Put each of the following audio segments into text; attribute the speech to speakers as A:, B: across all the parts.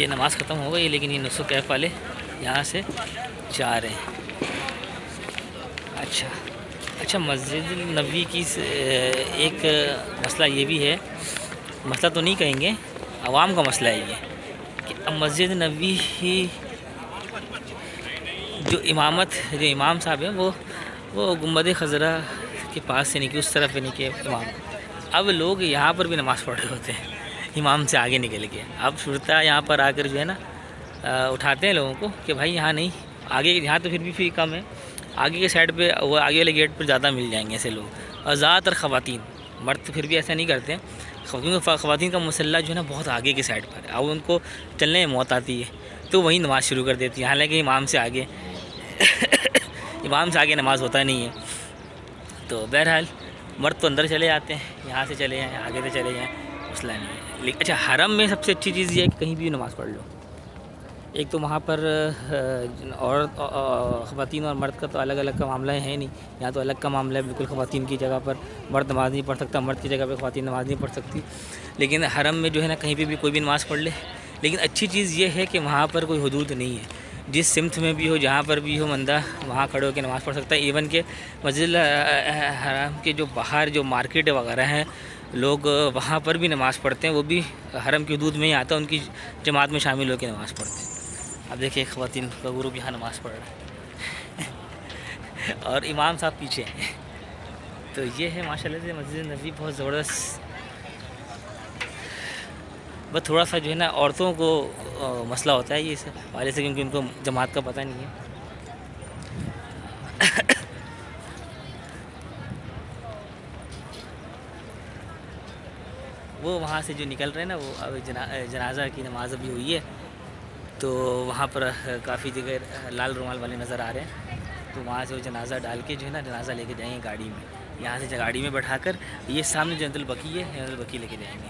A: یہ نماز ختم ہو گئی لیکن یہ نصف کیف والے یہاں سے جا رہے ہیں۔ اچھا مسجد نبوی کی ایک مسئلہ یہ بھی ہے، مسئلہ تو نہیں کہیں گے، عوام کا مسئلہ ہے یہ کہ اب مسجد نبوی ہی جو امام صاحب ہیں وہ گنبد خضرا کے پاس سے نہیں کہ اس طرف نہیں کہ امام، اب لوگ یہاں پر بھی نماز پڑھ رہے ہوتے ہیں امام سے آگے نکل کے۔ اب شرطا یہاں پر آ کر جو ہے نا اٹھاتے ہیں لوگوں کو کہ بھائی یہاں نہیں، آگے یہاں تو پھر بھی فی کم ہے، آگے کے سائڈ پہ وہ آگے والے گیٹ پر زیادہ مل جائیں گے ایسے لوگ، اور زیادہ تر خواتین، مرد پھر بھی ایسا نہیں کرتے ہیں، کیونکہ خواتین کا مسلح جو ہے نا بہت آگے کے سائڈ پر ہے، اب ان کو چلنے میں موت آتی ہے تو وہیں نماز شروع کر دیتی ہے، حالانکہ امام سے آگے نماز ہوتا نہیں ہے۔ تو بہرحال مرد تو اندر چلے جاتے ہیں، یہاں سے چلے جائیں، آگے سے چلے جائیں، مسئلہ نہیں ہے۔ لیکن اچھا حرم میں سب سے اچھی چیز یہ ہے کہ کہیں بھی نماز پڑھ لو، ایک تو وہاں پر عورت خواتین اور مرد کا تو الگ الگ کا معاملہ ہے نہیں، یہاں تو الگ کا معاملہ ہے بالکل، خواتین کی جگہ پر مرد نماز نہیں پڑھ سکتا، مرد کی جگہ پہ خواتین نماز نہیں پڑھ سکتی، لیکن حرم میں جو ہے نا کہیں پہ بھی کوئی بھی نماز پڑھ لے۔ لیکن اچھی چیز یہ ہے کہ وہاں پر کوئی حدود نہیں ہے، جس سمت میں بھی ہو، جہاں پر بھی ہو بندہ وہاں کھڑے ہو کے نماز پڑھ سکتا ہے۔ ایون کہ مسجد حرام کے جو باہر جو مارکیٹ وغیرہ ہیں لوگ وہاں پر بھی نماز پڑھتے ہیں، وہ بھی حرم کی حدود میں ہی آتا ہے، ان کی جماعت میں شامل ہو کے نماز پڑھتے ہیں۔ اب دیکھیں خواتین کا گروپ یہاں نماز پڑھ رہا ہے اور امام صاحب پیچھے ہیں، تو یہ ہے ماشاءاللہ سے مسجد نبوی بہت زبردست۔ بس تھوڑا سا جو ہے نا عورتوں کو مسئلہ ہوتا ہے یہ اس حوالے سے، کیونکہ ان کو جماعت کا پتہ نہیں ہے۔ وہ وہاں سے جو نکل رہے ہیں نا، وہ اب جنازہ کی نماز ابھی ہوئی ہے تو وہاں پر کافی جگہ لال رومال والے نظر آ رہے ہیں، تو وہاں سے وہ جنازہ ڈال کے جو ہے نا جنازہ لے کے جائیں گے گاڑی میں، یہاں سے گاڑی میں بٹھا کر یہ سامنے جنت البقیع ہے، جنت البقیع لے کے جائیں گے۔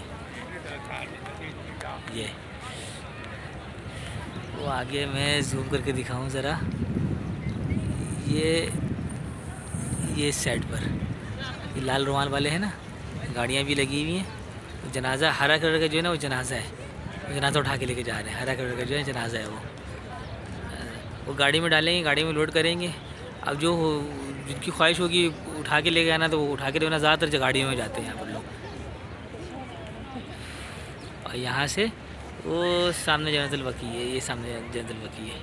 A: یہ وہ آگے میں زوم کر کے دکھاؤں ذرا، یہ اس سائڈ پر یہ لال رومال والے ہیں نا، گاڑیاں بھی لگی ہوئی ہیں، جنازہ ہرا کلر کا جو ہے نا وہ جنازہ ہے، جنازہ اٹھا کے لے کے جا رہے ہیں، ہرا کلر کا جو ہے جنازہ ہے وہ گاڑی میں ڈالیں گے، گاڑی میں لوڈ کریں گے۔ اب جو جن کی خواہش ہوگی اٹھا کے لے کے آنا تو وہ اٹھا کے لینا، زیادہ تر گاڑیوں میں جاتے ہیں یہاں پر لوگ۔ اور یہاں سے وہ سامنے جنت البقیع ہے، یہ سامنے جنت البقیع ہے۔